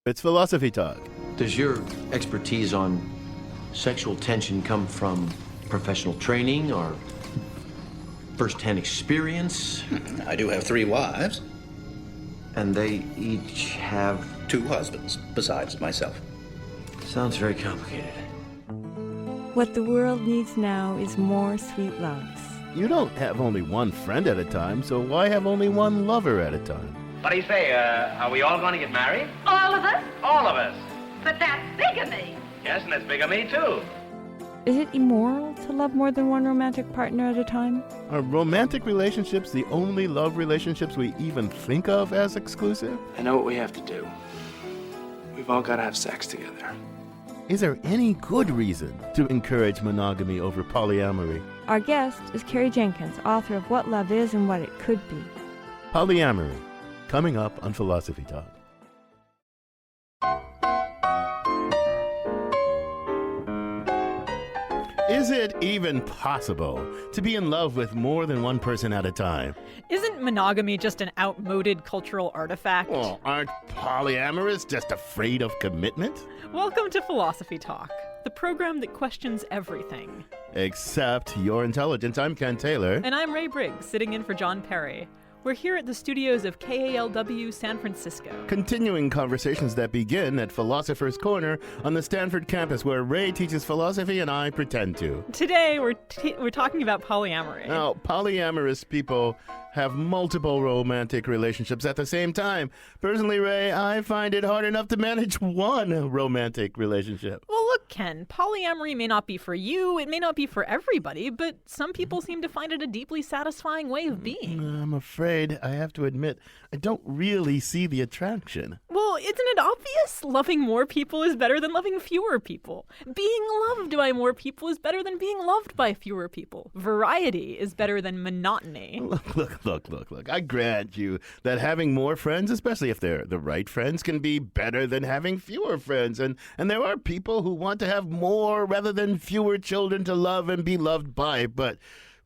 It's Philosophy Talk. Does your expertise on sexual tension come from professional training or first-hand experience? I do have 3 wives. And they each have... 2 husbands, besides myself. Sounds very complicated. What the world needs now is more sweet loves. You don't have only one friend at a time, so why have only one lover at a time? What do you say, are we all going to get married? All of us? All of us. But that's bigamy. Yes, and that's bigamy, too. Is it immoral to love more than one romantic partner at a time? Are romantic relationships the only love relationships we even think of as exclusive? I know what we have to do. We've all got to have sex together. Is there any good reason to encourage monogamy over polyamory? Our guest is Carrie Jenkins, author of What Love Is and What It Could Be. Polyamory, coming up on Philosophy Talk. Is it even possible to be in love with more than one person at a time? Isn't monogamy just an outmoded cultural artifact? Well, aren't polyamorous just afraid of commitment? Welcome to Philosophy Talk, the program that questions everything. Except your intelligence. I'm Ken Taylor. And I'm Ray Briggs, sitting in for John Perry. We're here at the studios of KALW San Francisco. Continuing conversations that begin at Philosopher's Corner on the Stanford campus, where Ray teaches philosophy and I pretend to. Today, we're talking about polyamory. Now, polyamorous people have multiple romantic relationships at the same time. Personally, Ray, I find it hard enough to manage one romantic relationship. Well, look, Ken, polyamory may not be for you, it may not be for everybody, but some people seem to find it a deeply satisfying way of being. I'm afraid I have to admit, I don't really see the attraction. Well, isn't it obvious? Loving more people is better than loving fewer people. Being loved by more people is better than being loved by fewer people. Variety is better than monotony. Look. I grant you that having more friends, especially if they're the right friends, can be better than having fewer friends. And there are people who want to have more rather than fewer children to love and be loved by. But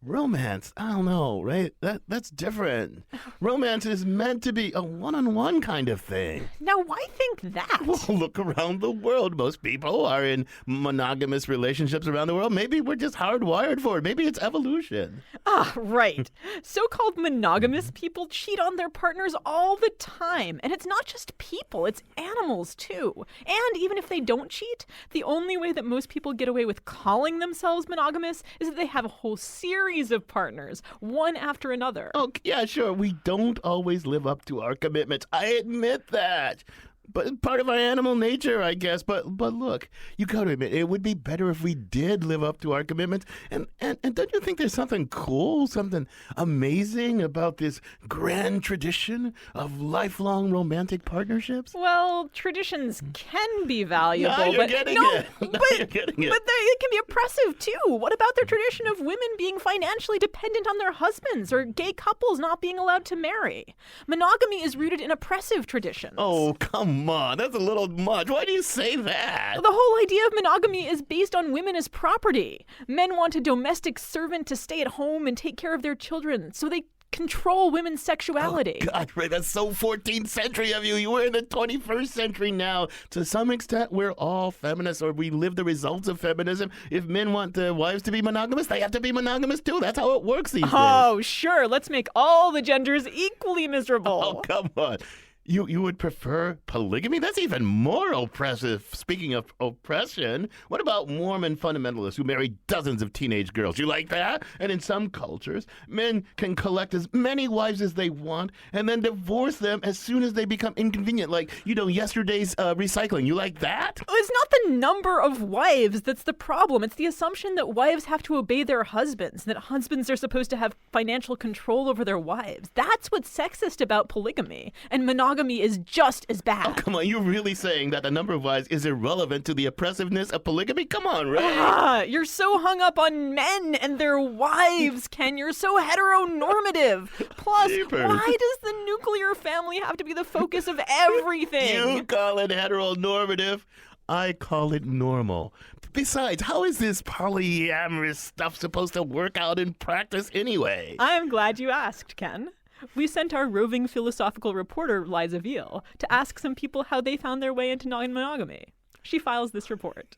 romance, I don't know, right? That's different. Romance is meant to be a one-on-one kind of thing. Now, why think that? Well, look around the world. Most people are in monogamous relationships around the world. Maybe we're just hardwired for it. Maybe it's evolution. Ah, right. So-called monogamous people cheat on their partners all the time. And it's not just people, it's animals too. And even if they don't cheat, the only way that most people get away with calling themselves monogamous is that they have a whole series of partners, one after another. Oh, yeah, sure. We don't always live up to our commitments. I admit that. But part of our animal nature, I guess. But look, you got to admit, it would be better if we did live up to our commitments. And don't you think there's something cool, something amazing about this grand tradition of lifelong romantic partnerships? Well, traditions can be valuable, Now you're but getting no, it. Now but you're getting it. but it can be oppressive too. What about the tradition of women being financially dependent on their husbands, or gay couples not being allowed to marry? Monogamy is rooted in oppressive traditions. Oh, come on. That's a little much. Why do you say that? The whole idea of monogamy is based on women as property. Men want a domestic servant to stay at home and take care of their children, so they control women's sexuality. Oh, God, Ray, that's so 14th century of you. You were in the 21st century now. To some extent, we're all feminists, or we live the results of feminism. If men want their wives to be monogamous, they have to be monogamous too. That's how it works these days. Oh, sure. Let's make all the genders equally miserable. Oh, come on. You would prefer polygamy? That's even more oppressive. Speaking of oppression, what about Mormon fundamentalists who marry dozens of teenage girls? You like that? And in some cultures, men can collect as many wives as they want and then divorce them as soon as they become inconvenient, like, yesterday's recycling. You like that? It's not the number of wives that's the problem. It's the assumption that wives have to obey their husbands, that husbands are supposed to have financial control over their wives. That's what's sexist about polygamy. And monogamy is just as bad. Oh, come on. You're really saying that the number of wives is irrelevant to the oppressiveness of polygamy? Come on, Ray. You're so hung up on men and their wives, Ken. You're so heteronormative. Plus, Jeepers. why does the nuclear family have to be the focus of everything? You call it heteronormative. I call it normal. Besides, how is this polyamorous stuff supposed to work out in practice anyway? I'm glad you asked, Ken. We sent our roving philosophical reporter, Liza Veal, to ask some people how they found their way into non-monogamy. She files this report.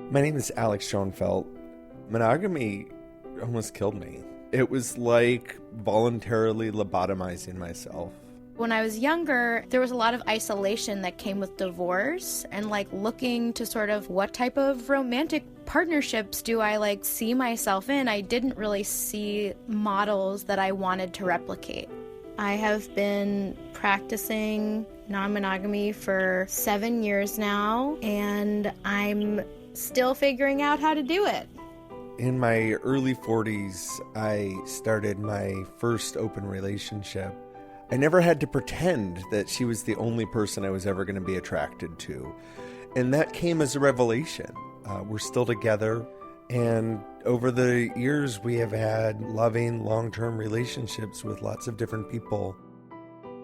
My name is Alex Schoenfeld. Monogamy almost killed me. It was like voluntarily lobotomizing myself. When I was younger, there was a lot of isolation that came with divorce and like looking to sort of what type of romantic partnerships do I like see myself in. I didn't really see models that I wanted to replicate. I have been practicing non-monogamy for 7 years now, and I'm still figuring out how to do it. In my early 40s, I started my first open relationship. I never had to pretend that she was the only person I was ever going to be attracted to. And that came as a revelation. We're still together. And over the years, we have had loving, long-term relationships with lots of different people.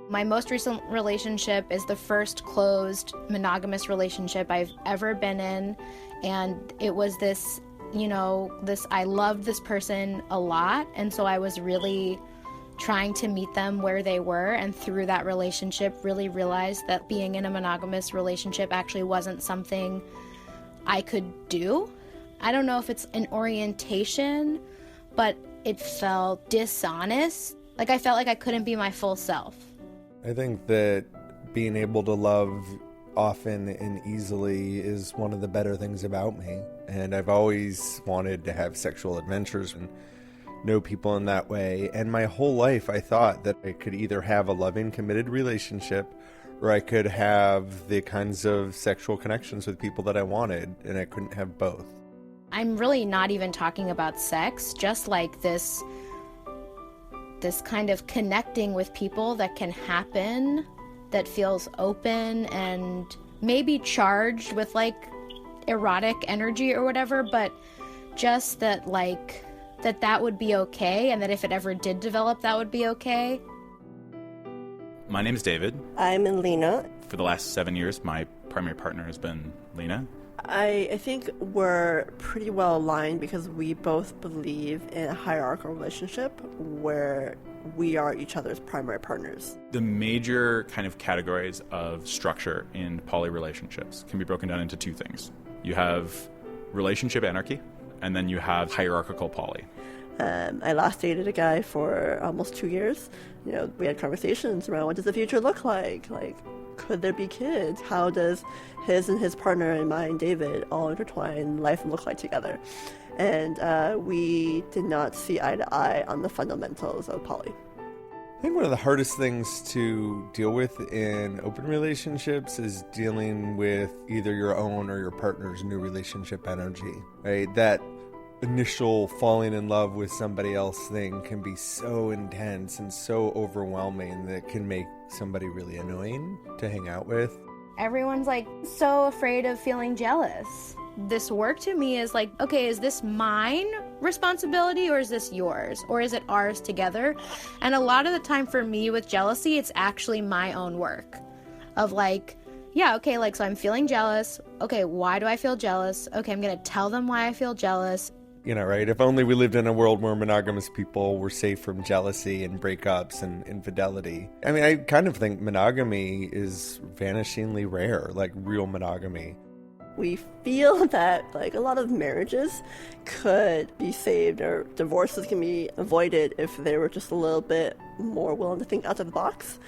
My most recent relationship is the first closed monogamous relationship I've ever been in. And it was this, I loved this person a lot. And so I was really trying to meet them where they were, and through that relationship really realized that being in a monogamous relationship actually wasn't something I could do. I don't know if it's an orientation, but it felt dishonest. Like I felt like I couldn't be my full self. I think that being able to love often and easily is one of the better things about me. And I've always wanted to have sexual adventures and know people in that way. And my whole life I thought that I could either have a loving, committed relationship or I could have the kinds of sexual connections with people that I wanted, and I couldn't have both. I'm really not even talking about sex, just like this kind of connecting with people that can happen, that feels open and maybe charged with like erotic energy or whatever, but just that like that would be okay, and that if it ever did develop, that would be okay. My name is David. I'm Lena. For the last 7 years, my primary partner has been Lena. I think we're pretty well aligned because we both believe in a hierarchical relationship where we are each other's primary partners. The major kind of categories of structure in poly relationships can be broken down into two things. You have relationship anarchy, and then you have hierarchical poly. I last dated a guy for almost 2 years. We had conversations around what does the future look like? Like, could there be kids? How does his and his partner and mine, David, all intertwined life look like together? And we did not see eye to eye on the fundamentals of poly. I think one of the hardest things to deal with in open relationships is dealing with either your own or your partner's new relationship energy, right? That initial falling in love with somebody else thing can be so intense and so overwhelming that it can make somebody really annoying to hang out with. Everyone's like so afraid of feeling jealous. This work to me is like, okay, is this mine responsibility or is this yours? Or is it ours together? And a lot of the time for me with jealousy, it's actually my own work of like, yeah, okay, like, so I'm feeling jealous. Okay, why do I feel jealous? Okay, I'm going to tell them why I feel jealous. Right? If only we lived in a world where monogamous people were safe from jealousy and breakups and infidelity. I mean, I kind of think monogamy is vanishingly rare, like real monogamy. We feel that like a lot of marriages could be saved or divorces can be avoided if they were just a little bit more willing to think outside the box,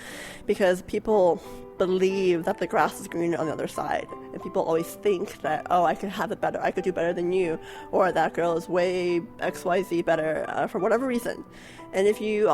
because people believe that the grass is greener on the other side, and people always think that, oh, I could have it better, I could do better than you, or that girl is way XYZ better for whatever reason. And if you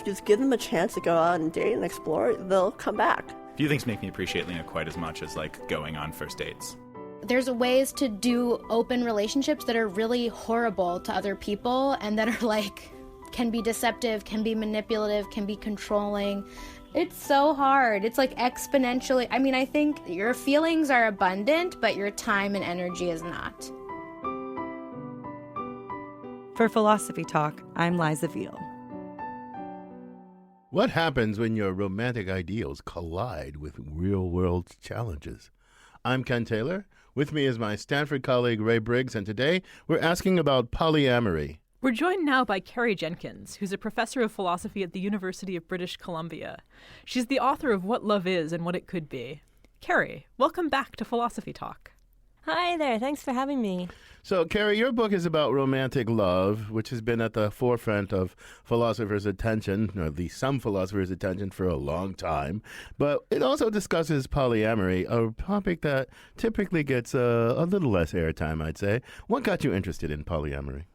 just give them a chance to go out and date and explore, they'll come back. Few things make me appreciate Lena quite as much as like going on first dates. There's ways to do open relationships that are really horrible to other people and that are like, can be deceptive, can be manipulative, can be controlling. It's so hard. It's like exponentially. I mean, I think your feelings are abundant, but your time and energy is not. For Philosophy Talk, I'm Liza Veal. What happens when your romantic ideals collide with real-world challenges? I'm Ken Taylor. With me is my Stanford colleague, Ray Briggs, and today we're asking about polyamory. We're joined now by Carrie Jenkins, who's a professor of philosophy at the University of British Columbia. She's the author of What Love Is and What It Could Be. Carrie, welcome back to Philosophy Talk. Hi there. Thanks for having me. So, Carrie, your book is about romantic love, which has been at the forefront of philosophers' attention, or at least some philosophers' attention, for a long time. But it also discusses polyamory, a topic that typically gets a little less airtime, I'd say. What got you interested in polyamory?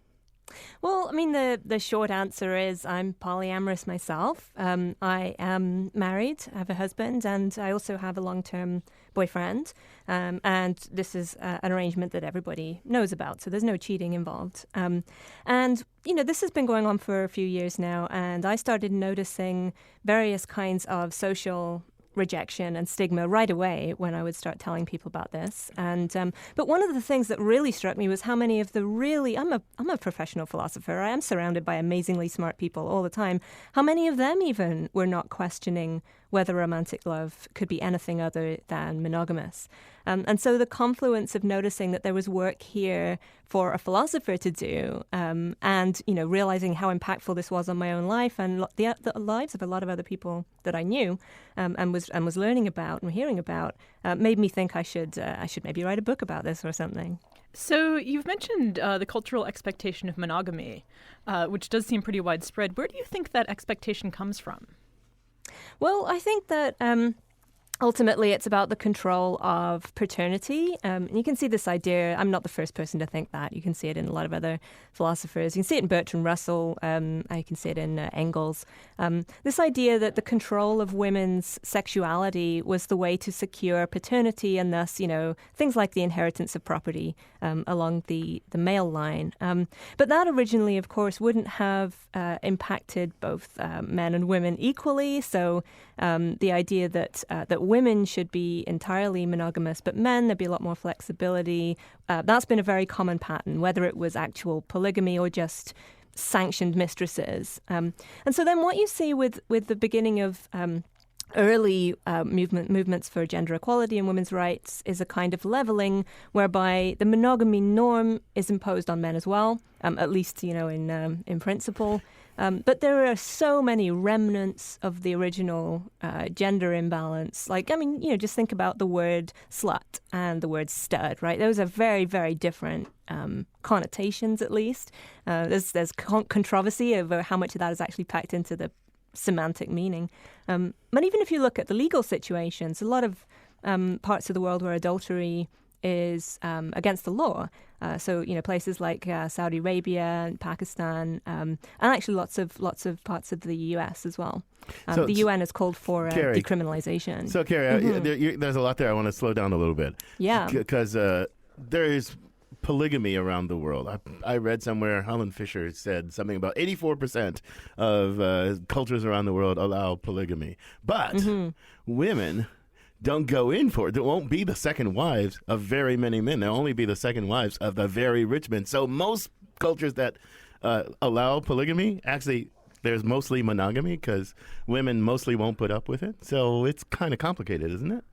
Well, I mean, the short answer is I'm polyamorous myself. I am married, I have a husband, and I also have a long-term boyfriend. And this is an arrangement that everybody knows about, so there's no cheating involved. And, you know, this has been going on for a few years now, and I started noticing various kinds of social rejection and stigma right away when I would start telling people about this. And but one of the things that really struck me was how many of the I'm a professional philosopher. I am surrounded by amazingly smart people all the time. How many of them even were not questioning whether romantic love could be anything other than monogamous. And so the confluence of noticing that there was work here for a philosopher to do, and, you know, realizing how impactful this was on my own life and the lives of a lot of other people that I knew, and was learning about and hearing about, made me think I should maybe write a book about this or something. So you've mentioned the cultural expectation of monogamy, which does seem pretty widespread. Where do you think that expectation comes from? Well, I think that ultimately it's about the control of paternity. You can see this idea. I'm not the first person to think that. You can see it in a lot of other philosophers. You can see it in Bertrand Russell. I can see it in Engels. This idea that the control of women's sexuality was the way to secure paternity and thus, you know, things like the inheritance of property along the male line. But that originally, of course, wouldn't have impacted both men and women equally. So the idea that women should be entirely monogamous, but men, there'd be a lot more flexibility. That's been a very common pattern, whether it was actual polygamy or just sanctioned mistresses. And so then what you see with the beginning of early movements for gender equality and women's rights is a kind of leveling whereby the monogamy norm is imposed on men as well, at least, you know, in principle. But there are so many remnants of the original gender imbalance. Like, I mean, you know, just think about the word slut and the word stud, right? Those are very, very different connotations, at least. There's controversy over how much of that is actually packed into the semantic meaning. But even if you look at the legal situations, a lot of parts of the world where adultery is against the law. So, you know, places like Saudi Arabia and Pakistan, and actually lots of parts of the U.S. as well. So the UN has called for Carrie, decriminalization. So, Carrie, there's a lot there. I want to slow down a little bit. Yeah. Because there is polygamy around the world. I read somewhere, Helen Fisher said something about 84% of cultures around the world allow polygamy. But women don't go in for it. They won't be the second wives of very many men. They'll only be the second wives of the very rich men. So most cultures that allow polygamy, actually, there's mostly monogamy because women mostly won't put up with it. So it's kind of complicated, isn't it?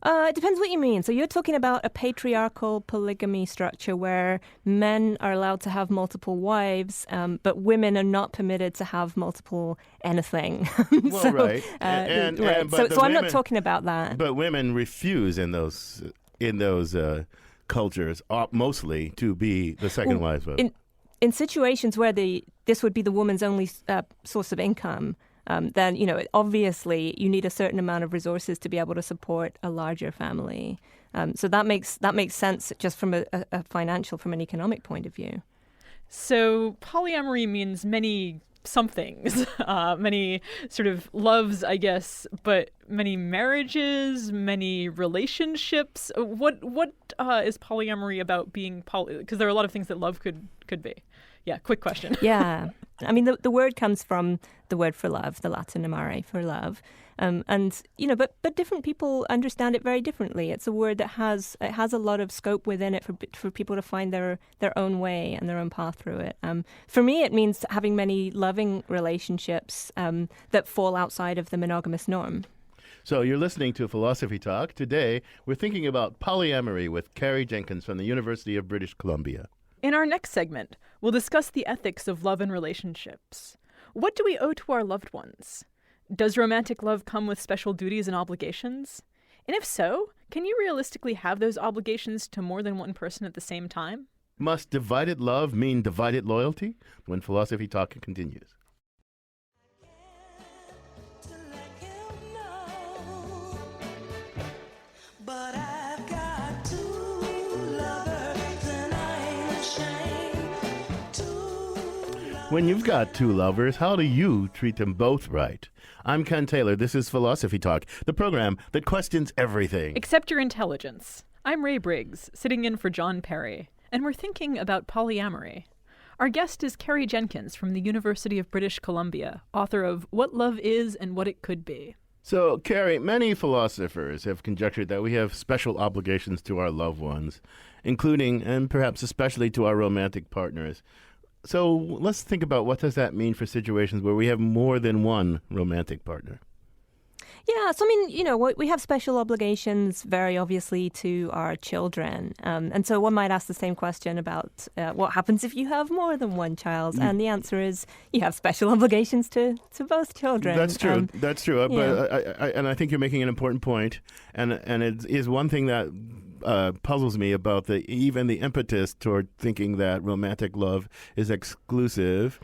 It depends what you mean. So you're talking about a patriarchal polygamy structure where men are allowed to have multiple wives, but women are not permitted to have multiple anything. Well, so, right. right. So I'm not talking about that. But women refuse in those cultures mostly to be the second wives of. In situations where this would be the woman's only source of income, then, you know, obviously you need a certain amount of resources to be able to support a larger family. So that makes sense just from a financial, from an economic point of view. So polyamory means many somethings, many sort of loves, I guess, but many marriages, many relationships. What is polyamory about being poly? Because there are a lot of things that love could be. Yeah, quick question. Yeah. I mean, the word comes from the word for love, the Latin amare, for love. And, you know, but different people understand it very differently. It's a word that has a lot of scope within it for people to find their own way and their own path through it. For me, it means having many loving relationships that fall outside of the monogamous norm. So you're listening to Philosophy Talk. Today, we're thinking about polyamory with Carrie Jenkins from the University of British Columbia. In our next segment, we'll discuss the ethics of love and relationships. What do we owe to our loved ones? Does romantic love come with special duties and obligations? And if so, can you realistically have those obligations to more than one person at the same time? Must divided love mean divided loyalty? When Philosophy Talk continues. When you've got two lovers, how do you treat them both right? I'm Ken Taylor. This is Philosophy Talk, the program that questions everything. Except your intelligence. I'm Ray Briggs, sitting in for John Perry, and we're thinking about polyamory. Our guest is Carrie Jenkins from the University of British Columbia, author of What Love Is and What It Could Be. So, Carrie, many philosophers have conjectured that we have special obligations to our loved ones, including, and perhaps especially, to our romantic partners. So let's think about what does that mean for situations where we have more than one romantic partner? Yeah, so I mean, you know, we have special obligations very obviously to our children. And so one might ask the same question about what happens if you have more than one child. And the answer is you have special obligations to both children. That's true. That's true. But I think you're making an important point. And it is one thing that puzzles me about even the impetus toward thinking that romantic love is exclusive,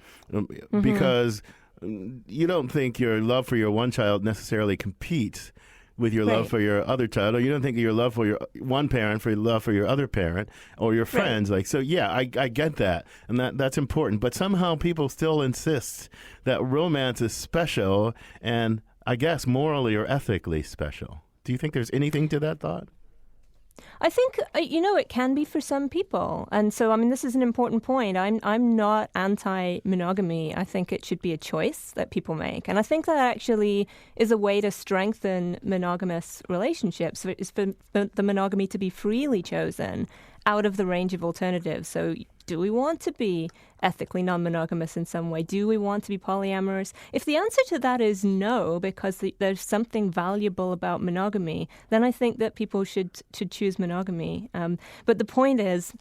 because you don't think your love for your one child necessarily competes with your love for your other child, or you don't think your love for your one parent for your love for your other parent or your friends. Like, so yeah, I get that, and that's important. But somehow people still insist that romance is special, and I guess morally or ethically special. Do you think there's anything to that thought? I think, you know, it can be for some people. And so, I mean, this is an important point. I'm not anti-monogamy. I think it should be a choice that people make. And I think that actually is a way to strengthen monogamous relationships, is for the monogamy to be freely chosen out of the range of alternatives. So do we want to be ethically non-monogamous in some way? Do we want to be polyamorous? If the answer to that is no, because there's something valuable about monogamy, then I think that people should choose monogamy. But the point is,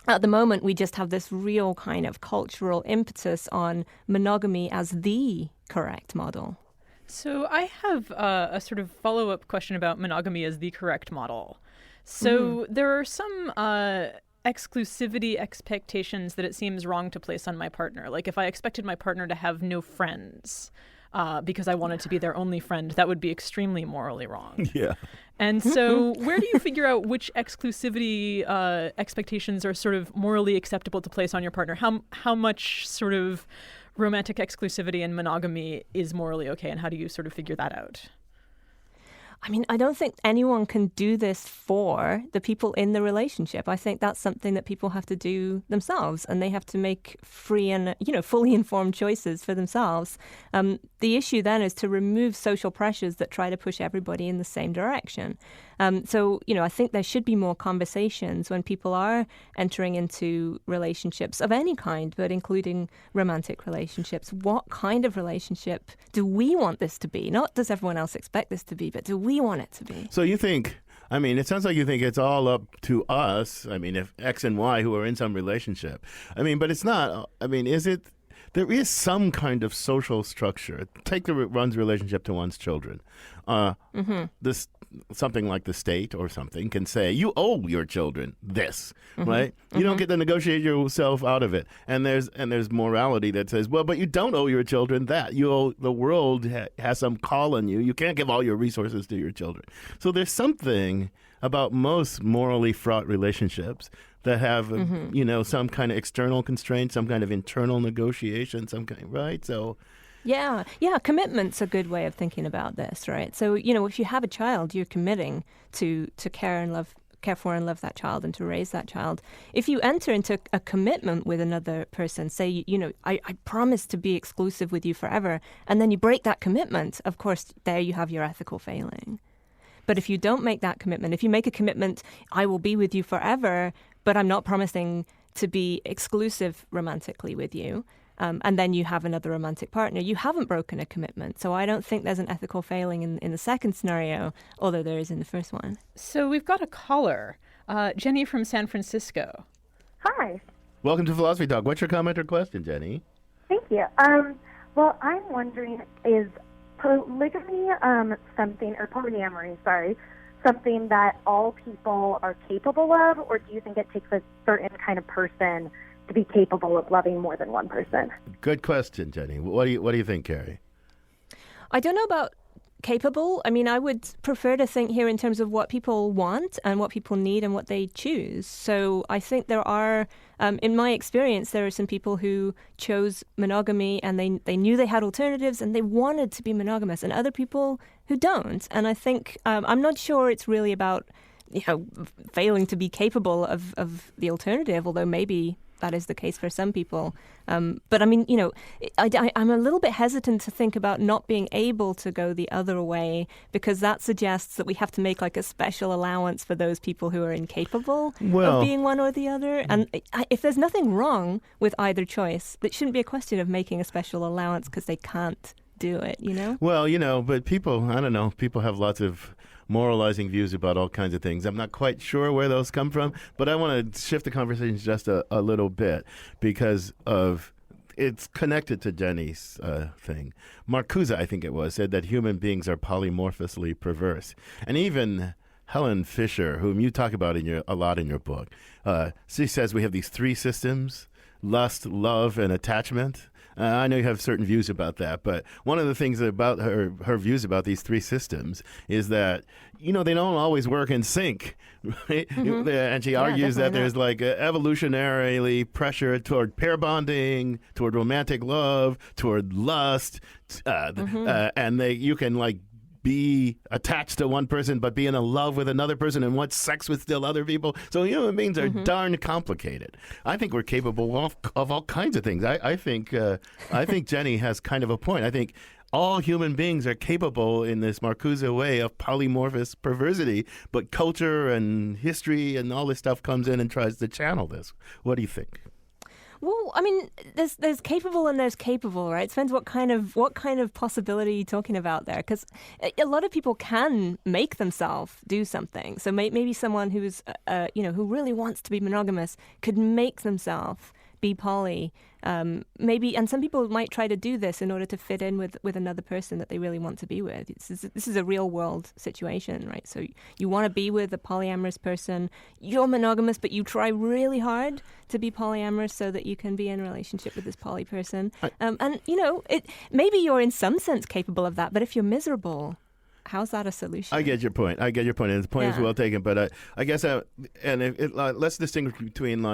at the moment, we just have this real kind of cultural impetus on monogamy as the correct model. So I have a sort of follow-up question about monogamy as the correct model. So there are some exclusivity expectations that it seems wrong to place on my partner. Like if I expected my partner to have no friends because I wanted to be their only friend, that would be extremely morally wrong. Yeah. And so where do you figure out which exclusivity expectations are sort of morally acceptable to place on your partner? How much sort of romantic exclusivity and monogamy is morally okay, and how do you sort of figure that out? I mean, I don't think anyone can do this for the people in the relationship. I think that's something that people have to do themselves, and they have to make free and, you know, fully informed choices for themselves. The issue then is to remove social pressures that try to push everybody in the same direction. So, you know, I think there should be more conversations when people are entering into relationships of any kind, but including romantic relationships. What kind of relationship do we want this to be? Not does everyone else expect this to be, but do we want it to be? So you think, I mean, it sounds like you think it's all up to us. I mean, if X and Y who are in some relationship. I mean, but it's not. I mean, is it? There is some kind of social structure. Take one's relationship to one's children. This something like the state or something can say, you owe your children this, right? You don't get to negotiate yourself out of it. And there's morality that says, well, but you don't owe your children that. You owe the world has some call on you. You can't give all your resources to your children. So there's something about most morally fraught relationships that have, you know, some kind of external constraint, some kind of internal negotiation, some kind, right? So. Yeah, commitment's a good way of thinking about this, right? So, you know, if you have a child, you're committing to care for and love that child and to raise that child. If you enter into a commitment with another person, say, you know, I promise to be exclusive with you forever, and then you break that commitment, of course, there you have your ethical failing. But if you don't make that commitment, if you make a commitment, I will be with you forever, but I'm not promising to be exclusive romantically with you, and then you have another romantic partner, you haven't broken a commitment. So I don't think there's an ethical failing in the second scenario, although there is in the first one. So we've got a caller, Jenny from San Francisco. Hi. Welcome to Philosophy Talk. What's your comment or question, Jenny? Thank you. Well, I'm wondering, is polygamy something, or polyamory, sorry, something that all people are capable of, or do you think it takes a certain kind of person to be capable of loving more than one person? Good question, Jenny. What do you think, Carrie? I don't know about capable. I mean, I would prefer to think here in terms of what people want and what people need and what they choose. So I think there are, in my experience, there are some people who chose monogamy and they knew they had alternatives and they wanted to be monogamous, and other people who don't. And I think, I'm not sure it's really about, failing to be capable of the alternative, although maybe that is the case for some people. But I mean, I'm a little bit hesitant to think about not being able to go the other way, because that suggests that we have to make like a special allowance for those people who are incapable of being one or the other. And if there's nothing wrong with either choice, it shouldn't be a question of making a special allowance because they can't do it, Well, but people, I don't know, people have lots of moralizing views about all kinds of things. I'm not quite sure where those come from, but I want to shift the conversation just a little bit because of it's connected to Jenny's thing. Marcuse, I think it was, said that human beings are polymorphously perverse. And even Helen Fisher, whom you talk about a lot in your book, she says we have these three systems: lust, love, and attachment. I know you have certain views about that, but one of the things about her views about these three systems is that, they don't always work in sync. Right? Mm-hmm. And she argues that there's like evolutionarily pressure toward pair bonding, toward romantic love, toward lust, and you can be attached to one person but be in love with another person and want sex with still other people. So human beings are darn complicated. I think we're capable of all kinds of things. I think Jenny has kind of a point. I think all human beings are capable in this Marcuse way of polymorphous perversity, but culture and history and all this stuff comes in and tries to channel this. What do you think? Well, I mean, there's capable and there's capable, right? It depends what kind of possibility you're talking about there, because a lot of people can make themselves do something. So maybe someone who's who really wants to be monogamous could make themselves be poly. Maybe, and some people might try to do this in order to fit in with another person that they really want to be with. This is a real world situation, right? So you want to be with a polyamorous person. You're monogamous, but you try really hard to be polyamorous so that you can be in a relationship with this poly person. Maybe you're in some sense capable of that, but if you're miserable, how's that a solution? I get your point. And the point is well taken. But I guess, let's distinguish between,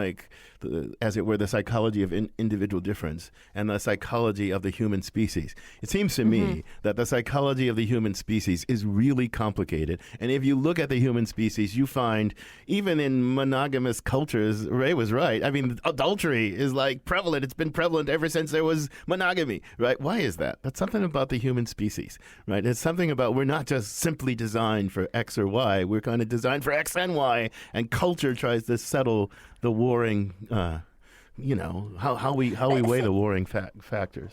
as it were, the psychology of individual difference and the psychology of the human species. It seems to me that the psychology of the human species is really complicated. And if you look at the human species, you find, even in monogamous cultures, Ray was right. I mean, adultery is prevalent. It's been prevalent ever since there was monogamy, right? Why is that? That's something about the human species, right? It's something about we're not just simply designed for X or Y. We're kind of designed for X and Y, and culture tries to settle the warring, how we weigh the warring factors.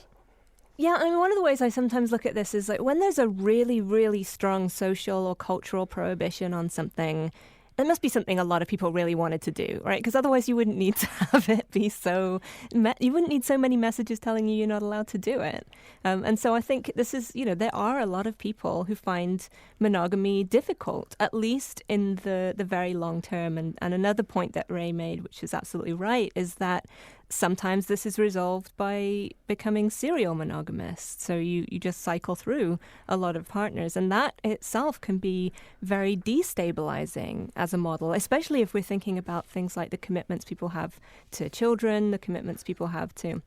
Yeah, I mean, one of the ways I sometimes look at this is when there's a really, really strong social or cultural prohibition on something, it must be something a lot of people really wanted to do, right? Because otherwise you wouldn't need to have it be so... You wouldn't need so many messages telling you you're not allowed to do it. And so I think this is, there are a lot of people who find monogamy difficult, at least in the very long term. And another point that Ray made, which is absolutely right, is that sometimes this is resolved by becoming serial monogamous. So you just cycle through a lot of partners. And that itself can be very destabilizing as a model, especially if we're thinking about things like the commitments people have to children, the commitments people have to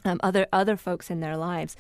other folks in their lives.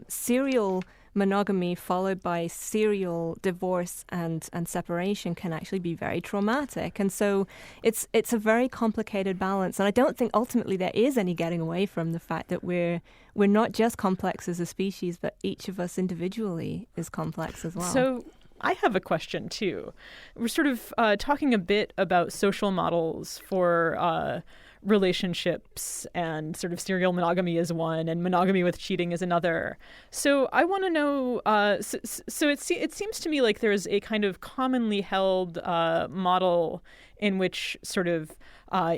Serial monogamy followed by serial divorce and separation can actually be very traumatic. And so it's a very complicated balance. And I don't think ultimately there is any getting away from the fact that we're not just complex as a species, but each of us individually is complex as well. So I have a question too. We're sort of talking a bit about social models for relationships, and sort of serial monogamy is one and monogamy with cheating is another. So I want to know, so it seems to me like there's a kind of commonly held model in which sort of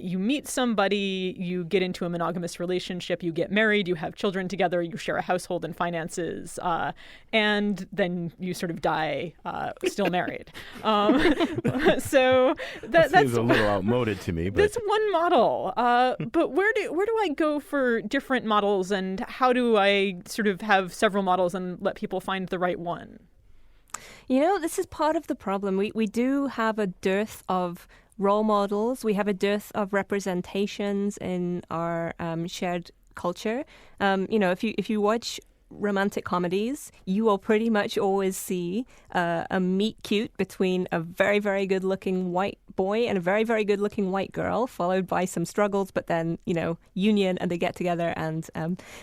you meet somebody, you get into a monogamous relationship, you get married, you have children together, you share a household and finances, and then you sort of die still married. So that seems that's a little outmoded to me. But that's one model. But where do I go for different models, and how do I sort of have several models and let people find the right one? This is part of the problem. We do have a dearth of role models. We have a dearth of representations in our shared culture. If you watch romantic comedies, you will pretty much always see a meet cute between a very, very good-looking white boy and a very, very good-looking white girl, followed by some struggles, but then, union, and they get together. And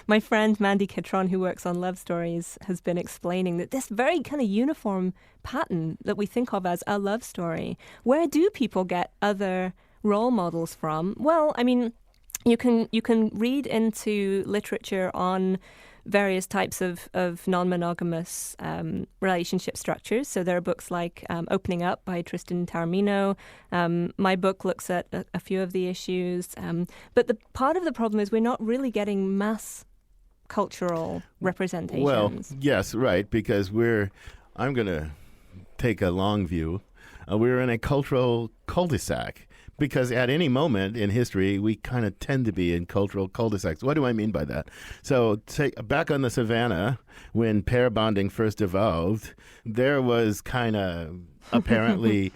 my friend Mandy Catron, who works on love stories, has been explaining that this very kind of uniform pattern that we think of as a love story, where do people get other role models from? Well, I mean, you can read into literature on various types of non-monogamous relationship structures. So there are books like Opening Up by Tristan Taormino. My book looks at a few of the issues. But the part of the problem is we're not really getting mass cultural representations. Well, yes, right, because I'm going to take a long view. We're in a cultural cul-de-sac. Because at any moment in history, we kind of tend to be in cultural cul-de-sacs. What do I mean by that? So back on the savannah, when pair bonding first evolved, there was kind of apparently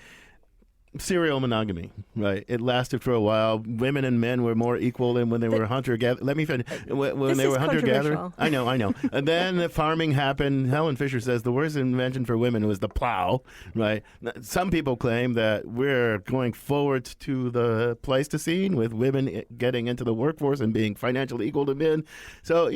serial monogamy, right? It lasted for a while. Women and men were more equal than when they were hunter-gatherer. Let me finish. When they were hunter-gatherer. I know. And then the farming happened. Helen Fisher says the worst invention for women was the plow, right? Some people claim that we're going forward to the Pleistocene with women getting into the workforce and being financially equal to men. So,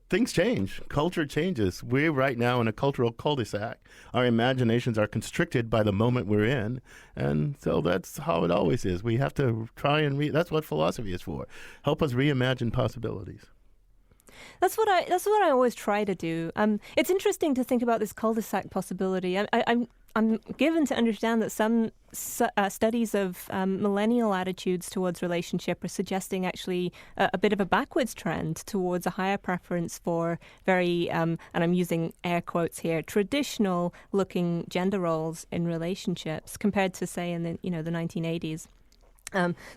things change. Culture changes. We're right now in a cultural cul-de-sac. Our imaginations are constricted by the moment we're in. And so that's how it always is. We have to try and that's what philosophy is for. Help us reimagine possibilities. That's what I always try to do. It's interesting to think about this cul-de-sac possibility. I'm given to understand that some studies of millennial attitudes towards relationship are suggesting actually a bit of a backwards trend towards a higher preference for very, and I'm using air quotes here, traditional-looking gender roles in relationships compared to, say, in the 1980s.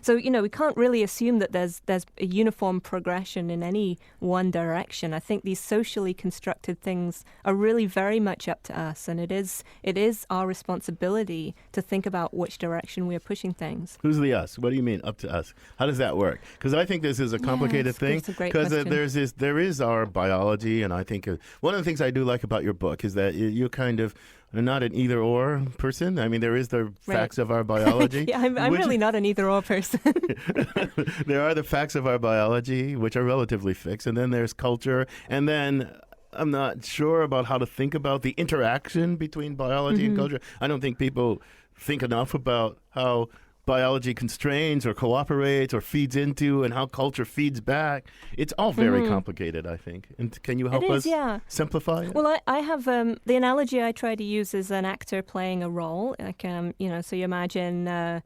So we can't really assume that there's a uniform progression in any one direction. I think these socially constructed things are really very much up to us, and it is our responsibility to think about which direction we're pushing things. Who's the us? What do you mean up to us? How does that work? Because I think this is a complicated thing. It's a great because question. there is our biology, and I think one of the things I do like about your book is that you kind of are not an either-or person. I mean, there is the facts of our biology. Yeah, I'm really not an either-or person. There are the facts of our biology, which are relatively fixed, and then there's culture, and then I'm not sure about how to think about the interaction between biology and culture. I don't think people think enough about how biology constrains or cooperates or feeds into and how culture feeds back. It's all very complicated, I think. And can you help us simplify it? Well, I have the analogy I try to use is an actor playing a role. Like, so you imagine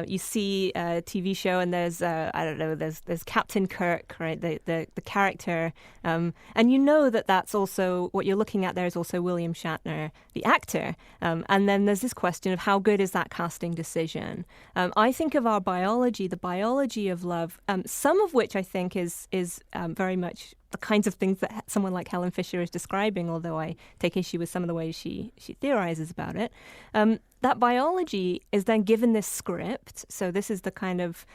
you see a TV show and there's there's Captain Kirk, right? The character, and you know that's also what you're looking at. There is also William Shatner, the actor, and then there's this question of how good is that casting decision. I think of our biology, the biology of love, some of which I think is very much the kinds of things that someone like Helen Fisher is describing, although I take issue with some of the ways she theorizes about it. That biology is then given this script. So this is the kind of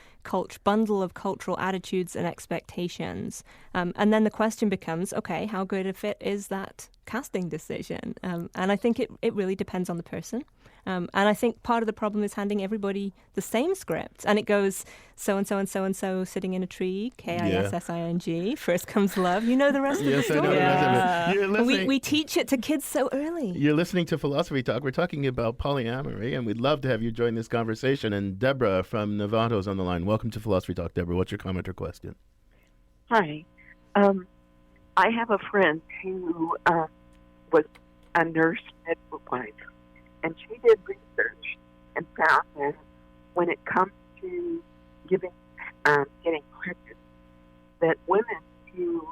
bundle of cultural attitudes and expectations. And then the question becomes, okay, how good a fit is that casting decision? And I think it really depends on the person. And I think part of the problem is handing everybody the same script. And it goes so-and-so and so-and-so sitting in a tree, K-I-S-S-I-N-G, first comes love. You know the rest of the story. I know the rest of it. We teach it to kids so early. You're listening to Philosophy Talk. We're talking about polyamory, and we'd love to have you join this conversation. And Deborah from Novato is on the line. Welcome to Philosophy Talk, Deborah. What's your comment or question? Hi. I have a friend who was a nurse midwife, and she did research and found that when it comes to getting pregnant, that women who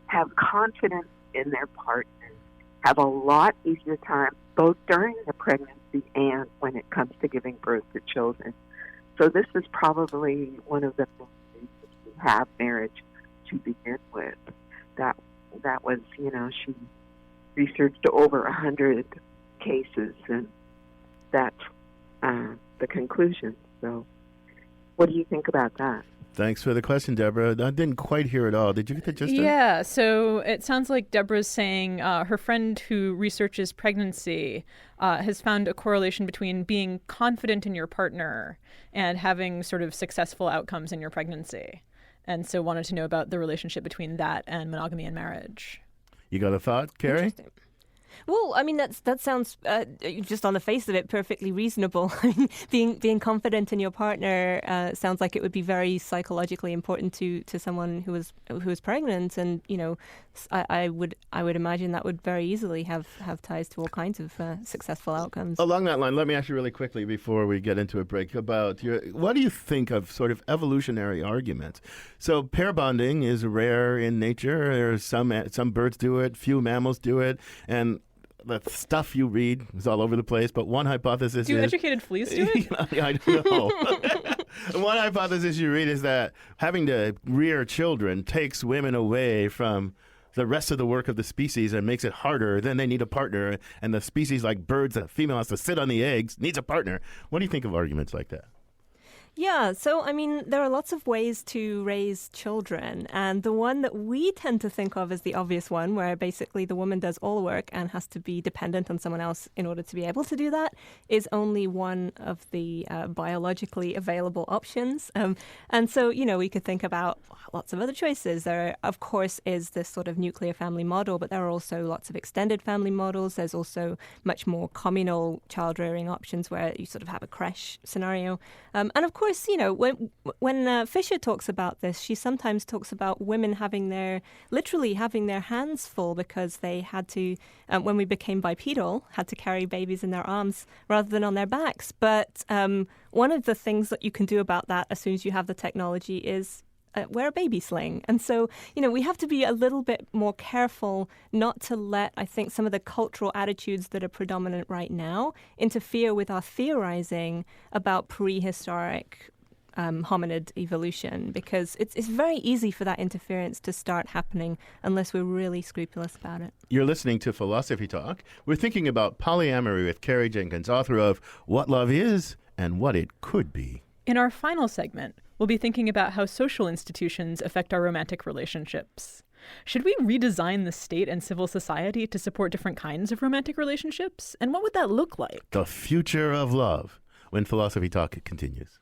have confidence in their partners have a lot easier time both during the pregnancy and when it comes to giving birth to children. So this is probably one of the main reasons we have marriage to begin with. That was, she researched over 100 cases, and that's the conclusion. So what do you think about that? Thanks for the question, Deborah. I didn't quite hear it all. Did you get the gist of it? Yeah, so it sounds like Deborah's saying her friend who researches pregnancy has found a correlation between being confident in your partner and having sort of successful outcomes in your pregnancy. And so wanted to know about the relationship between that and monogamy and marriage. You got a thought, Carrie? Well, I mean, that sounds just on the face of it perfectly reasonable. I mean, being confident in your partner sounds like it would be very psychologically important to someone who is pregnant, and I would imagine that would very easily have ties to all kinds of successful outcomes. Along that line, let me ask you really quickly before we get into a break about what do you think of sort of evolutionary arguments? So pair bonding is rare in nature. There's some birds do it, few mammals do it, and the stuff you read is all over the place, but one hypothesis Do is... educated fleas do it? I don't know. One hypothesis you read is that having to rear children takes women away from the rest of the work of the species and makes it harder. Then they need a partner, and the species, like birds, the female has to sit on the eggs, needs a partner. What do you think of arguments like that? Yeah, so I mean, there are lots of ways to raise children, and the one that we tend to think of as the obvious one, where basically the woman does all the work and has to be dependent on someone else in order to be able to do that, is only one of the biologically available options. And so, we could think about lots of other choices. There, of course, is this sort of nuclear family model, but there are also lots of extended family models. There's also much more communal child-rearing options where you sort of have a creche scenario. And of course, when Fisher talks about this, she sometimes talks about women literally having their hands full because they had to, when we became bipedal, had to carry babies in their arms rather than on their backs. But one of the things that you can do about that as soon as you have the technology is wear a baby sling. And so, we have to be a little bit more careful not to let, I think, some of the cultural attitudes that are predominant right now interfere with our theorizing about prehistoric hominid evolution, because it's very easy for that interference to start happening unless we're really scrupulous about it. You're listening to Philosophy Talk. We're thinking about polyamory with Carrie Jenkins, author of What Love Is and What It Could Be. In our final segment, we'll be thinking about how social institutions affect our romantic relationships. Should we redesign the state and civil society to support different kinds of romantic relationships? And what would that look like? The future of love, when Philosophy Talk continues.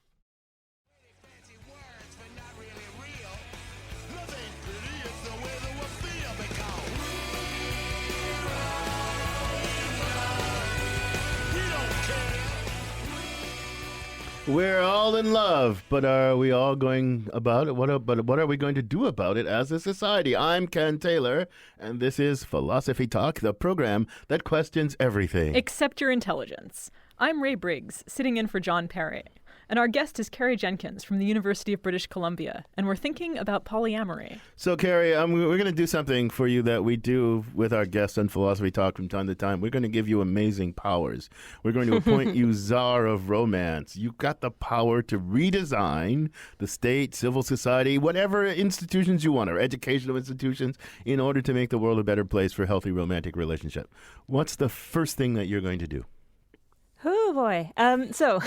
We're all in love, but are we all going about it? What are we going to do about it as a society? I'm Ken Taylor, and this is Philosophy Talk, the program that questions everything. Except your intelligence. I'm Ray Briggs, sitting in for John Perry. And our guest is Carrie Jenkins from the University of British Columbia, and we're thinking about polyamory. So, Carrie, we're going to do something for you that we do with our guests on Philosophy Talk from time to time. We're going to give you amazing powers. We're going to appoint you czar of romance. You've got the power to redesign the state, civil society, whatever institutions you want, or educational institutions, in order to make the world a better place for healthy romantic relationship. What's the first thing that you're going to do? Oh, boy. So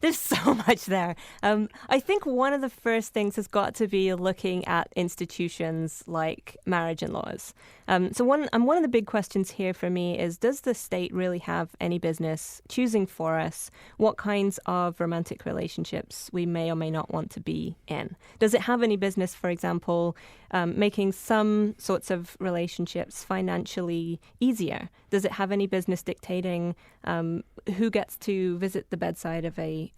there's so much there. I think one of the first things has got to be looking at institutions like marriage and laws. So one of the big questions here for me is, does the state really have any business choosing for us what kinds of romantic relationships we may or may not want to be in? Does it have any business, for example, making some sorts of relationships financially easier? Does it have any business dictating who gets to visit the bedside of a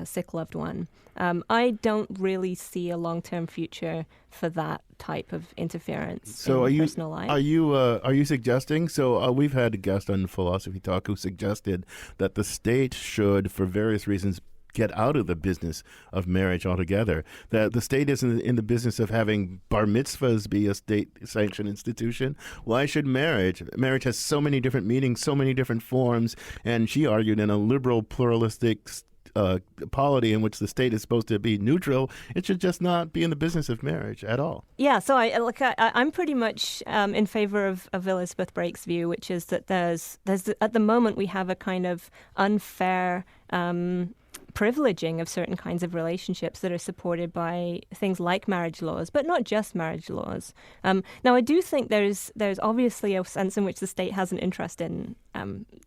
sick loved one? I don't really see a long-term future for that type of interference in personal life. Are you suggesting? So we've had a guest on Philosophy Talk who suggested that the state should, for various reasons, get out of the business of marriage altogether. That the state isn't in the business of having bar mitzvahs be a state-sanctioned institution. Why should marriage? Marriage has so many different meanings, so many different forms, and she argued in a liberal, pluralistic polity in which the state is supposed to be neutral, it should just not be in the business of marriage at all. Yeah, so I'm pretty much in favor of Elizabeth Brake's view, which is that there's at the moment we have a kind of unfair privileging of certain kinds of relationships that are supported by things like marriage laws, but not just marriage laws. Now, I do think there's obviously a sense in which the state has an interest in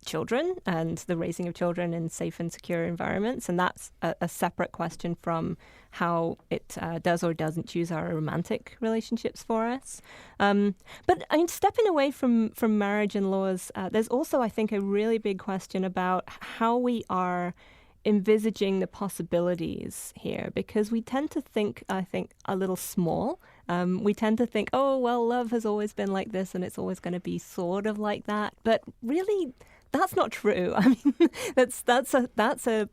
children and the raising of children in safe and secure environments, and that's a separate question from how it does or doesn't choose our romantic relationships for us. But I mean, stepping away from marriage and laws, there's also, I think, a really big question about how we are envisaging the possibilities here, because we tend to think, I think, a little small. We tend to think, oh, well, love has always been like this and it's always going to be sort of like that. But really, that's not true. I mean, that's a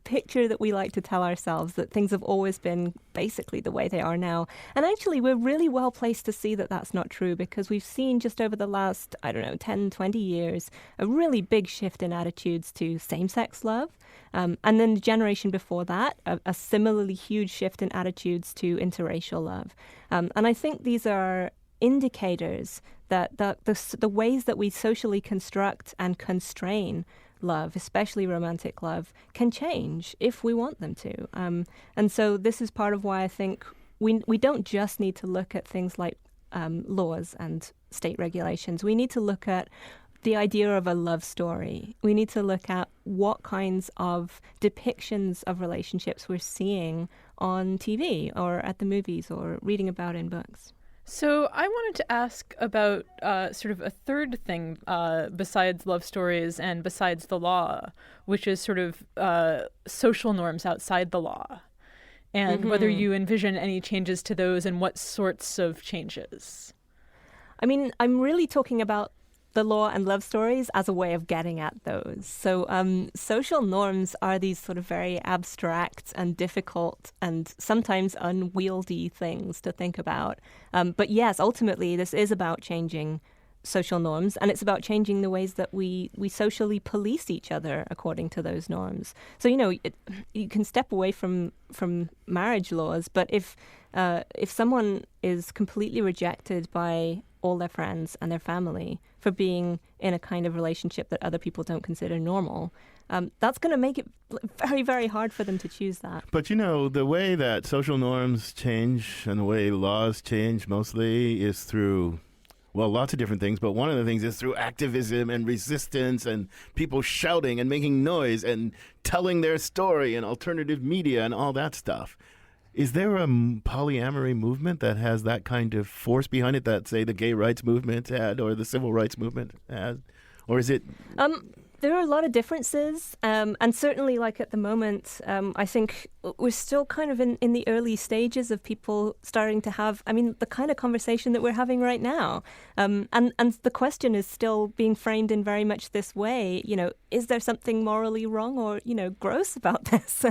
picture that we like to tell ourselves, that things have always been basically the way they are now. And actually, we're really well placed to see that that's not true, because we've seen just over the last, 10, 20 years, a really big shift in attitudes to same-sex love. And then the generation before that, a similarly huge shift in attitudes to interracial love. And I think these are indicators that the ways that we socially construct and constrain love, especially romantic love, can change if we want them to. And so this is part of why I think we don't just need to look at things like laws and state regulations. We need to look at the idea of a love story. We need to look at what kinds of depictions of relationships we're seeing on TV or at the movies or reading about in books. So I wanted to ask about sort of a third thing besides love stories and besides the law, which is sort of social norms outside the law, and whether you envision any changes to those and what sorts of changes. I mean, I'm really talking about the law and love stories as a way of getting at those. So social norms are these sort of very abstract and difficult and sometimes unwieldy things to think about. But yes, ultimately, this is about changing social norms, and it's about changing the ways that we socially police each other according to those norms. So, you can step away from marriage laws, but if someone is completely rejected by all their friends and their family for being in a kind of relationship that other people don't consider normal, that's going to make it very, very hard for them to choose that. But, the way that social norms change and the way laws change mostly is through, lots of different things. But one of the things is through activism and resistance and people shouting and making noise and telling their story and alternative media and all that stuff. Is there a polyamory movement that has that kind of force behind it that, say, the gay rights movement had or the civil rights movement had? Or is it... There are a lot of differences, and certainly, like at the moment, I think we're still kind of in the early stages of people starting to have, the kind of conversation that we're having right now. And the question is still being framed in very much this way, is there something morally wrong or, gross about this?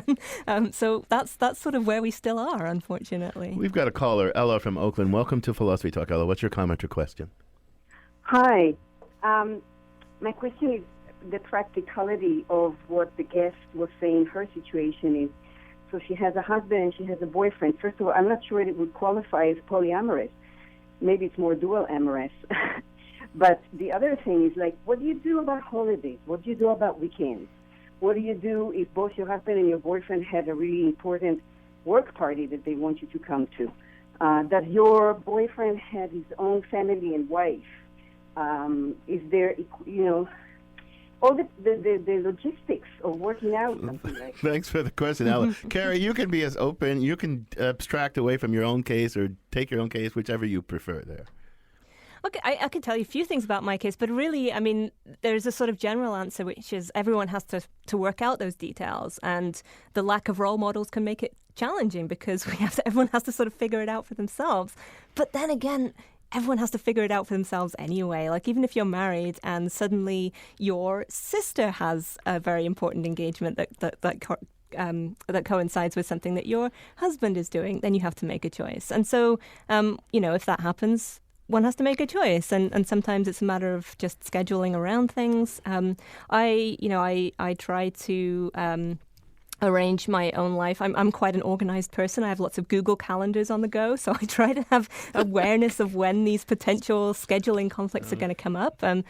And so that's sort of where we still are, unfortunately. We've got a caller, Ella from Oakland. Welcome to Philosophy Talk, Ella. What's your comment or question? Hi. My question is the practicality of what the guest was saying her situation is. So she has a husband and she has a boyfriend. First of all, I'm not sure it would qualify as polyamorous. Maybe it's more dual amorous. But the other thing is, what do you do about holidays? What do you do about weekends? What do you do if both your husband and your boyfriend have a really important work party that they want you to come to? Does your boyfriend have his own family and wife? Is there, all the logistics of working out something like that. Thanks for the question, Ella. Carrie, you can be as open. You can abstract away from your own case or take your own case, whichever you prefer there. Okay, I can tell you a few things about my case, but really, there's a sort of general answer, which is everyone has to work out those details, and the lack of role models can make it challenging because everyone has to sort of figure it out for themselves. But then again, everyone has to figure it out for themselves anyway. Even if you're married and suddenly your sister has a very important engagement that that coincides with something that your husband is doing, then you have to make a choice. And so, if that happens, one has to make a choice, and sometimes it's a matter of just scheduling around things. I try to arrange my own life. I'm quite an organized person. I have lots of Google calendars on the go, so I try to have awareness of when these potential scheduling conflicts are going to come up. And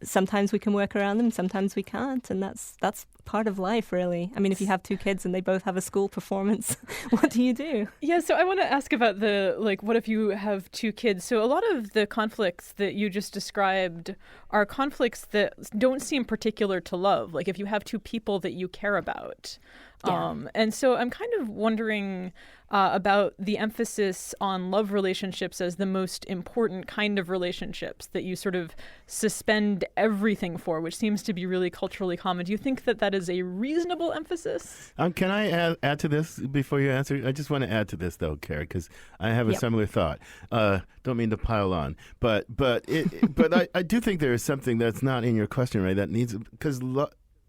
sometimes we can work around them, sometimes we can't, and that's part of life, really. I mean, if you have two kids and they both have a school performance, what do you do? Yeah, so I want to ask about what if you have two kids? So a lot of the conflicts that you just described are conflicts that don't seem particular to love, like if you have two people that you care about. Yeah. And so I'm kind of wondering about the emphasis on love relationships as the most important kind of relationships that you sort of suspend everything for, which seems to be really culturally common. Do you think that is a reasonable emphasis? Can I add to this before you answer? I just want to add to this, though, Carrie, because I have a similar thought. Don't mean to pile on, but I do think there is something that's not in your question, right? That needs, because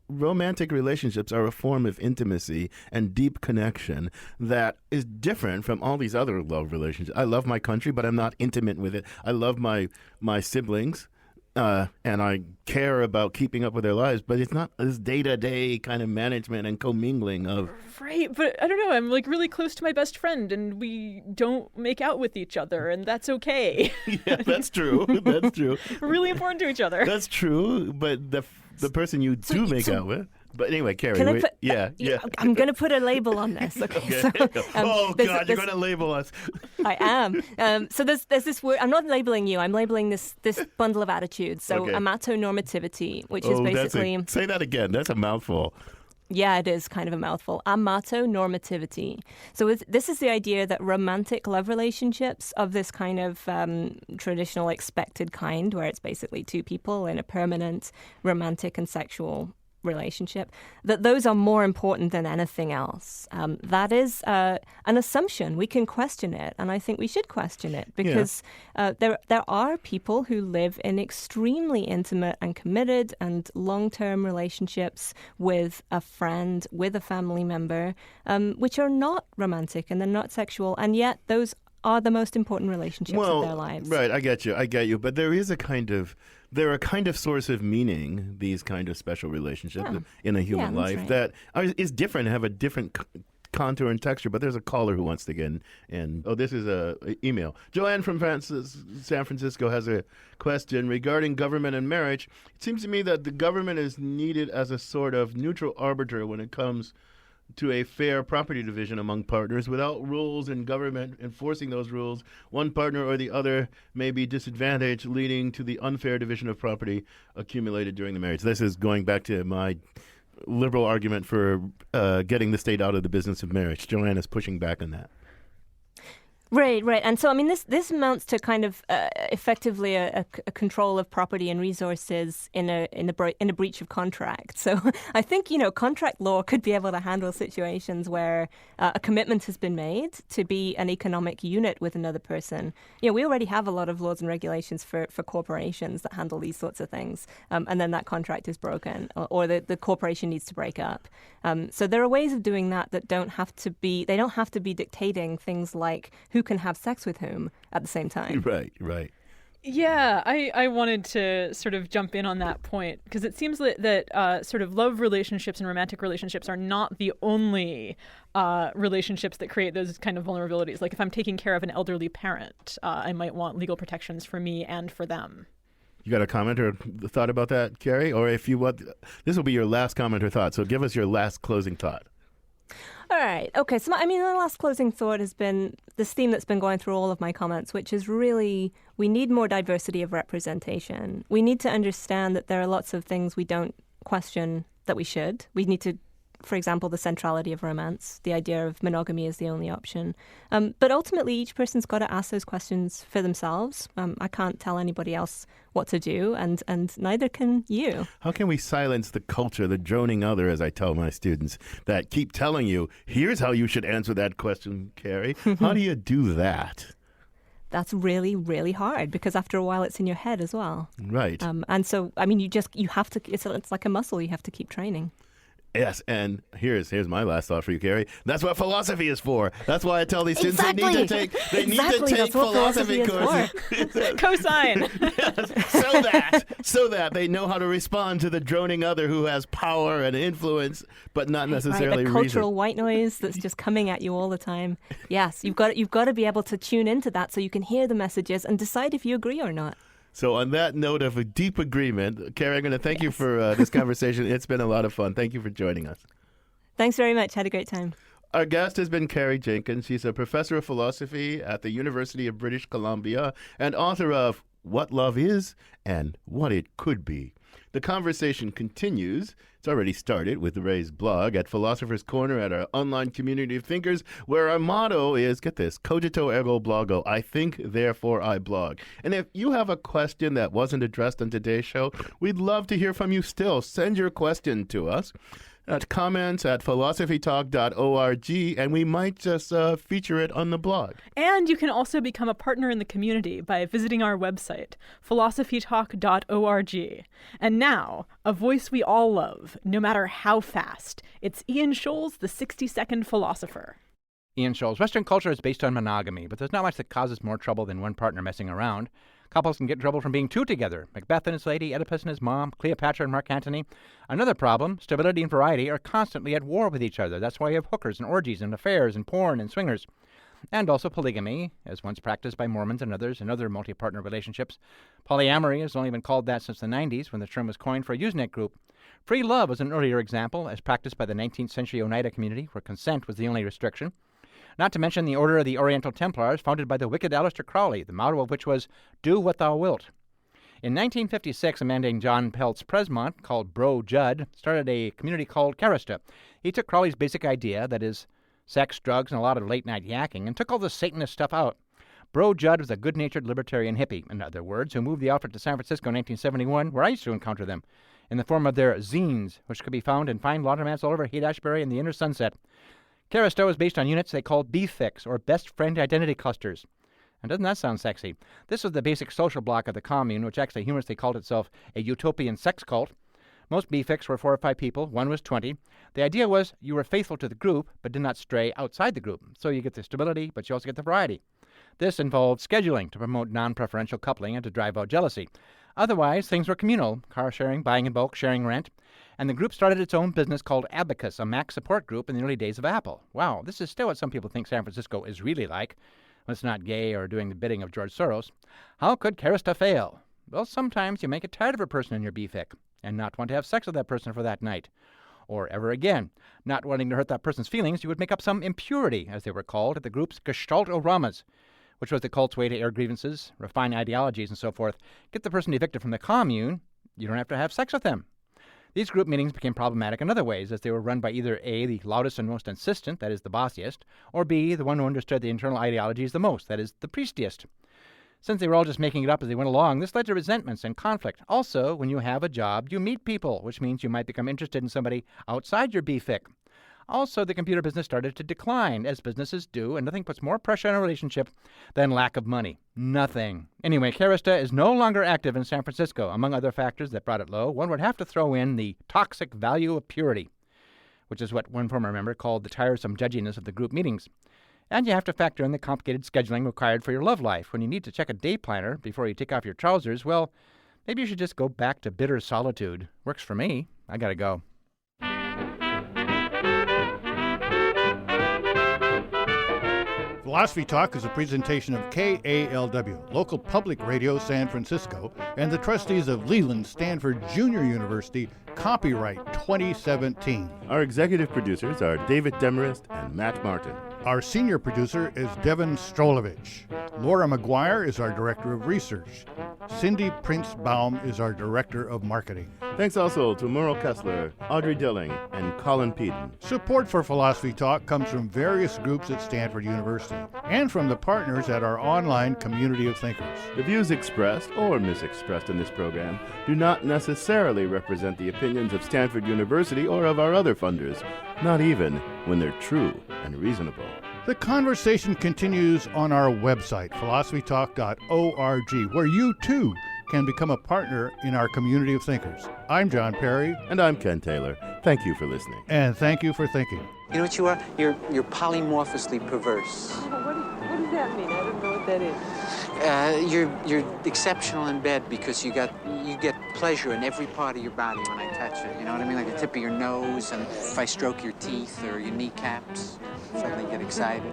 romantic relationships are a form of intimacy and deep connection that is different from all these other love relationships. I love my country, but I'm not intimate with it. I love my siblings, and I care about keeping up with their lives, but it's not this day-to-day kind of management and commingling of... Right, but I don't know. I'm really close to my best friend, and we don't make out with each other, and that's okay. Yeah, that's true. That's true. We're really important to each other. That's true, but the person you do make out with... But anyway, Carrie, Can I put, yeah. I'm going to put a label on this. Okay. So, God, you're going to label us. I am. So there's this word. I'm not labeling you. I'm labeling this bundle of attitudes. So amatonormativity, which is basically... Say that again. That's a mouthful. Yeah, it is kind of a mouthful. Amatonormativity. So this is the idea that romantic love relationships of this kind of traditional expected kind, where it's basically two people in a permanent romantic and sexual relationship, that those are more important than anything else. That is an assumption. We can question it, and I think we should question it, because there are people who live in extremely intimate and committed and long-term relationships with a friend, with a family member, which are not romantic and they're not sexual, and yet those are the most important relationships of their lives. Right, I get you. But there is a kind of source of meaning, these kind of special relationships in a human life that is different, have a different contour and texture. But there's a caller who wants to get in. Oh, this is a email. Joanne from San Francisco has a question regarding government and marriage. It seems to me that the government is needed as a sort of neutral arbiter when it comes to a fair property division among partners. Without rules and government enforcing those rules, one partner or the other may be disadvantaged, leading to the unfair division of property accumulated during the marriage. This is going back to my liberal argument for getting the state out of the business of marriage. Joanne is pushing back on that. Right. And so, I mean, this amounts to kind of effectively a control of property and resources in a breach of contract. So I think, contract law could be able to handle situations where a commitment has been made to be an economic unit with another person. We already have a lot of laws and regulations for corporations that handle these sorts of things. And then that contract is broken, or the corporation needs to break up. So there are ways of doing that don't have to be dictating things like who can have sex with whom at the same time. Right. Yeah, I wanted to sort of jump in on that point, because it seems that sort of love relationships and romantic relationships are not the only relationships that create those kind of vulnerabilities. Like if I'm taking care of an elderly parent, I might want legal protections for me and for them. You got a comment or thought about that, Carrie? Or if you want, this will be your last comment or thought. So give us your last closing thought. All right. Okay. So, my last closing thought has been this theme that's been going through all of my comments, which is really we need more diversity of representation. We need to understand that there are lots of things we don't question that we should. We need to, for example, the centrality of romance, the idea of monogamy is the only option. But ultimately, each person's got to ask those questions for themselves. I can't tell anybody else what to do, and neither can you. How can we silence the culture, the droning other, as I tell my students, that keep telling you, here's how you should answer that question, Carrie? How do you do that? That's really, really hard, because after a while it's in your head as well. Right. And so, you have to, it's like a muscle you have to keep training. Yes, and here's my last thought for you, Carrie. That's what philosophy is for. That's why I tell these students they need to take philosophy courses. Cosine. so that they know how to respond to the droning other who has power and influence, but not necessarily the reason. cultural white noise that's just coming at you all the time. Yes, you've got to be able to tune into that so you can hear the messages and decide if you agree or not. So on that note of a deep agreement, Carrie, I'm going to thank you for this conversation. It's been a lot of fun. Thank you for joining us. Thanks very much. Had a great time. Our guest has been Carrie Jenkins. She's a professor of philosophy at the University of British Columbia and author of What Love Is and What It Could Be. The conversation continues. It's already started with Ray's blog at Philosopher's Corner at our online community of thinkers, where our motto is, get this, cogito ergo blogo, I think, therefore I blog. And if you have a question that wasn't addressed on today's show, we'd love to hear from you still. Send your question to us at comments at philosophytalk.org, and we might just feature it on the blog. And you can also become a partner in the community by visiting our website, philosophytalk.org. And now, a voice we all love, no matter how fast. It's Ian Scholes, the 60-second philosopher. Ian Scholes. Western culture is based on monogamy, but there's not much that causes more trouble than one partner messing around. Couples can get in trouble from being two together. Macbeth and his lady, Oedipus and his mom, Cleopatra and Mark Antony. Another problem, stability and variety are constantly at war with each other. That's why you have hookers and orgies and affairs and porn and swingers. And also polygamy, as once practiced by Mormons and others in other multi-partner relationships. Polyamory has only been called that since the 90s, when the term was coined for a Usenet group. Free love was an earlier example, as practiced by the 19th century Oneida community, where consent was the only restriction. Not to mention the Order of the Oriental Templars, founded by the wicked Aleister Crowley, the motto of which was, do what thou wilt. In 1956, a man named John Peltz Presmont, called Bro Judd, started a community called Carista. He took Crowley's basic idea, that is, sex, drugs, and a lot of late-night yakking, and took all the Satanist stuff out. Bro Judd was a good-natured libertarian hippie, in other words, who moved the outfit to San Francisco in 1971, where I used to encounter them, in the form of their zines, which could be found in fine laundromats all over Haight-Ashbury and the Inner Sunset. Carista was based on units they called BFICs, or Best Friend Identity Clusters. And doesn't that sound sexy? This was the basic social block of the commune, which actually humorously called itself a utopian sex cult. Most BFICs were 4 or 5 people, one was 20. The idea was you were faithful to the group, but did not stray outside the group. So you get the stability, but you also get the variety. This involved scheduling to promote non-preferential coupling and to drive out jealousy. Otherwise, things were communal, car sharing, buying in bulk, sharing rent. And the group started its own business called Abacus, a Mac support group in the early days of Apple. Wow, this is still what some people think San Francisco is really like, when it's not gay or doing the bidding of George Soros. How could Carista fail? Well, sometimes you make it tired of a person in your BFIC and not want to have sex with that person for that night. Or ever again, not wanting to hurt that person's feelings, you would make up some impurity, as they were called, at the group's Gestalt-O-Ramas, which was the cult's way to air grievances, refine ideologies, and so forth. Get the person evicted from the commune, you don't have to have sex with them. These group meetings became problematic in other ways, as they were run by either A, the loudest and most insistent, that is, the bossiest, or B, the one who understood the internal ideologies the most, that is, the priestiest. Since they were all just making it up as they went along, this led to resentments and conflict. Also, when you have a job, you meet people, which means you might become interested in somebody outside your BFIC. Also, the computer business started to decline, as businesses do, and nothing puts more pressure on a relationship than lack of money. Nothing. Anyway, Carista is no longer active in San Francisco. Among other factors that brought it low, one would have to throw in the toxic value of purity, which is what one former member called the tiresome judginess of the group meetings. And you have to factor in the complicated scheduling required for your love life. When you need to check a day planner before you take off your trousers, well, maybe you should just go back to bitter solitude. Works for me. I gotta go. Philosophy Talk is a presentation of KALW, local public radio San Francisco, and the trustees of Leland Stanford Junior University, copyright 2017. Our executive producers are David Demarest and Matt Martin. Our senior producer is Devin Strolovich. Laura McGuire is our director of research. Cindy Prince-Baum is our director of marketing. Thanks also to Merle Kessler, Audrey Dilling, and Colin Peden. Support for Philosophy Talk comes from various groups at Stanford University and from the partners at our online community of thinkers. The views expressed or misexpressed in this program do not necessarily represent the opinions of Stanford University or of our other funders, not even when they're true and reasonable. The conversation continues on our website, philosophytalk.org, where you too can become a partner in our community of thinkers. I'm John Perry. And I'm Ken Taylor. Thank you for listening. And thank you for thinking. You know what you are? You're polymorphously perverse. What does that mean? I don't know what that is. You're exceptional in bed because you get pleasure in every part of your body when I touch it. You know what I mean? Like the tip of your nose, and if I stroke your teeth or your kneecaps, suddenly get excited.